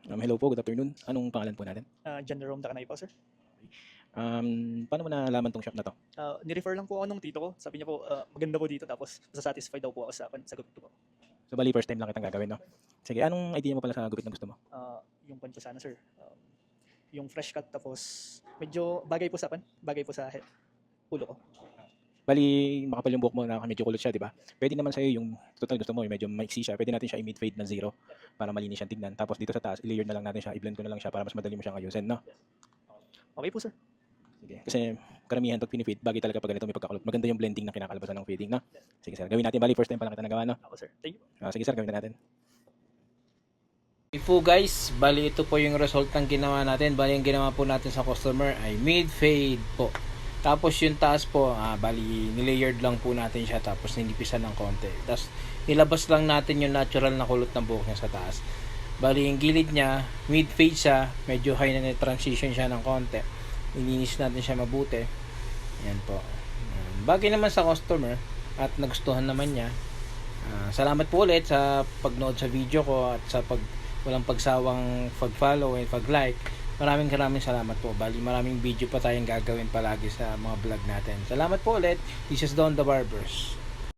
Hello po, good afternoon. Anong pangalan po natin? John Jerome Dakanay po, sir. Paano mo nalaman tong shop na 'to? Ni-refer lang po ako nung tito ko. Sabi niya po, maganda po dito tapos satisfied daw po ako sa gupit ko po. So bali first time lang kitang gagawin, 'no? Sige, anong idea mo pala sa gupit na gusto mo? Yung pan po sana, sir. Yung fresh cut tapos medyo bagay po sa bagay po sa ulo ko. Bali makapal yung buhok mo na medyo kulot siya, 'di ba? Puwede naman sa'yo yung total gusto mo, yung medyo maiksi siya, puwede natin siya i-mid fade na zero para malinis siyang tignan. Tapos dito sa taas, i-layer na lang natin siya, i-blend ko na lang siya para mas madali mo siyang ayusin, 'no? Okay po, sir. Sige, kasi karamihan 'pag fini-fade, bagay talaga 'pag ganito may pagkakulot. Maganda yung blending na kinakalabasan ng fading, 'no? Sige sir, gawin natin. Bali first time pa lang kita nagawa, 'no? Ako, sir. Thank you. Sige sir, gawin na natin. Okay po guys, bali ito po yung result ng ginawa natin. Bali yung ginawa po natin sa customer ay mid fade po. Tapos yung taas po, bali nilayered lang po natin siya tapos ninipisan ng konti. Tapos nilabas lang natin yung natural na kulot ng buhok niya sa taas. Bali yung gilid niya, mid fade siya, medyo high na transition siya ng konti. Ininis natin siya mabuti. Yan po. Bagay naman sa customer at nagustuhan naman niya. Salamat po ulit sa pagnood sa video ko at sa walang pagsawang pag-follow and pag-like. Maraming salamat po. Bali maraming video pa tayong gagawin palagi sa mga vlog natin. Salamat po ulit. This is Don the Barbers.